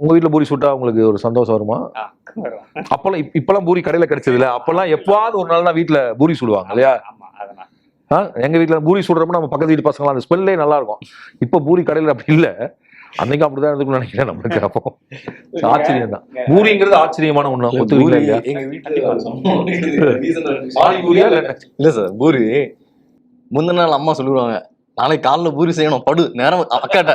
உங்க வீட்டுல பூரி சுட்டா உங்களுக்கு ஒரு சந்தோஷம் வருமா? அப்பெல்லாம் இப்பெல்லாம் பூரி கடையில கிடைச்சது இல்ல, அப்பெல்லாம் எப்பாவது ஒரு நாள் தான் வீட்டுல பூரி சுடுவாங்க இல்லையா? எங்க வீட்டுல பூரி சுடுறப்ப நம்ம பக்கத்து வீட்டு பசங்க அந்த ஸ்மெல்லே நல்லா இருக்கும். இப்ப பூரி கடையில அப்படி இல்ல. அன்னைக்கு அப்படிதான் இருக்குன்னு நினைக்கிறேன் நம்மளுக்கு. அப்போ ஆச்சரியம் தான். பூரிங்கிறது ஆச்சரியமான ஒண்ணு. ஒத்துக்கிறீங்களா இல்லையா? எங்க வீட்டுல இல்ல சார், பூரி முந்தின நாள் அம்மா சொல்லுவாங்க, நாளைக்கு காலைல பூரி செய்யணும், படு நேரமா, அக்காட்ட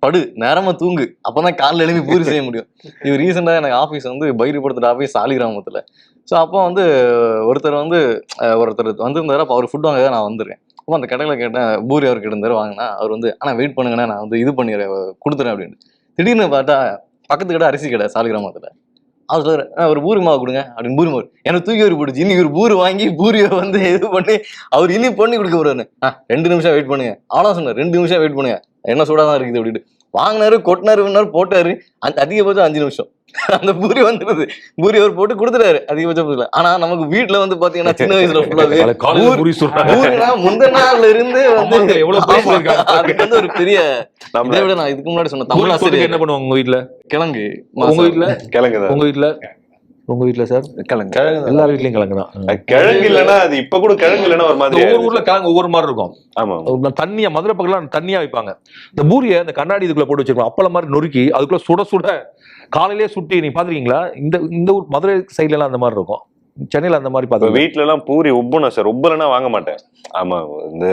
படு நேரமா தூங்கு, அப்பதான் காலைல எழுப்பி பூரி செய்ய முடியும். இது ரீசெண்டா எனக்கு ஆபீஸ் வந்து பைரிப்படுத்துற ஆபீஸ் சாலிகிராமத்துல. ஸோ அப்போ வந்து ஒருத்தர் வந்திருந்தாரு. அப்போ அவர் ஃபுட் வாங்க நான் வந்திருக்கேன். அப்போ அந்த கடையில கேட்டேன், பூரி அவர் கிட்ட வாங்கினா அவர் வந்து, ஆனா வெயிட் பண்ணுங்கண்ணா, நான் வந்து இது பண்ணிடுறேன், கொடுத்துறேன் அப்படின்னு. திடீர்னு பார்த்தா பக்கத்து கடை அரிசி கடை சாலிகிராமத்துல. அவர் சொல்ற, ஒரு பூரி மாவு கொடுங்க அப்படின்னு. பூரி மாவு எனக்கு தூக்கி ஒரு போட்டுச்சு. இன்னைக்கு ஒரு பூரி வாங்கி பூரியை வந்து இது பண்ணி அவர் இனி பண்ணி கொடுக்க போறாரு. 2 நிமிஷம் வெயிட் பண்ணுங்க. அவ்வளோ சொன்னார், 2 நிமிஷம் வெயிட் பண்ணுங்க, என்ன சூடாதான் இருக்குது அப்படின்ட்டு. வாங்கினாரு, கொட்டினாரு, போட்டாரு. அதிகபட்சம் 5 நிமிஷம் அந்த பூரி வந்துருது. பூரி அவர் போட்டு கொடுத்துட்டாரு அதிகபட்சம். ஆனா நமக்கு வீட்டுல வந்து பாத்தீங்கன்னா சின்ன வயசுல பூரினா முந்தின நாள்ல இருந்து வந்து வந்து ஒரு பெரிய, இதை விட நான் இதுக்கு முன்னாடி சொன்ன தமிழ் ஆசிரியர் என்ன பண்ணுவாங்க உங்க வீட்டுல? கிழங்கு. உங்க வீட்டுல கிழங்கு? உங்க வீட்டுல சார் கிழங்கு? எல்லா வீட்லயும் கிழங்கு தான். கிழங்கு இல்லைன்னா அது இப்ப கூட கிழங்கு இல்லைன்னா ஒரு மாதிரி. ஒவ்வொரு ஊர்ல கிழங்கு ஒவ்வொரு மாதிரி இருக்கும். ஆமா, தண்ணியா மதுரை பக்கம் தண்ணியா வைப்பாங்க. இந்த பூரியை இந்த கண்ணாடி இதுக்குள்ள போட்டு வச்சிருப்பாங்க, அப்பளம் மாதிரி நொறுக்கி அதுக்குள்ள சுட சுட காலையிலேயே சுட்டி. நீ பாத்துருக்கீங்களா? இந்த ஊர் மதுரை சைட்ல எல்லாம் அந்த மாதிரி இருக்கும். சென்னையில அந்த மாதிரி பாத்து வீட்டுல எல்லாம் பூரி உப்புனா சார், உப்புலன்னா வாங்க மாட்டேன். ஆமா, இந்த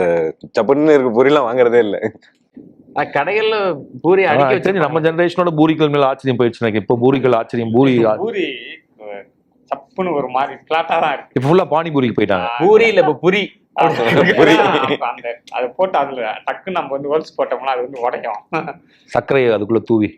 சப்பன்னு இருக்க பூரி எல்லாம் வாங்குறதே இல்லை. கடைகள்ல பூரி அடிக்க வச்சு நம்ம ஜெனரேஷனோட பூரிகள் மேல ஆச்சரியம் போயிடுச்சு எனக்கு. இப்ப பூரிகள் ஆச்சரியம், பூரி சப்புன்னு ஒரு மாதிரி பிளாட்டா தான் இருக்கு. இப்ப ஃபுல்லா பானிபூரிக்கு போயிட்டாங்க. பூரி இல்ல இப்ப புரி. அதை போட்டு அதுல டக்குன்னு நம்ம வந்து ஹோல்ஸ் போட்டோம்னா அது வந்து உடையும். சர்க்கரையை அதுக்குள்ள தூவி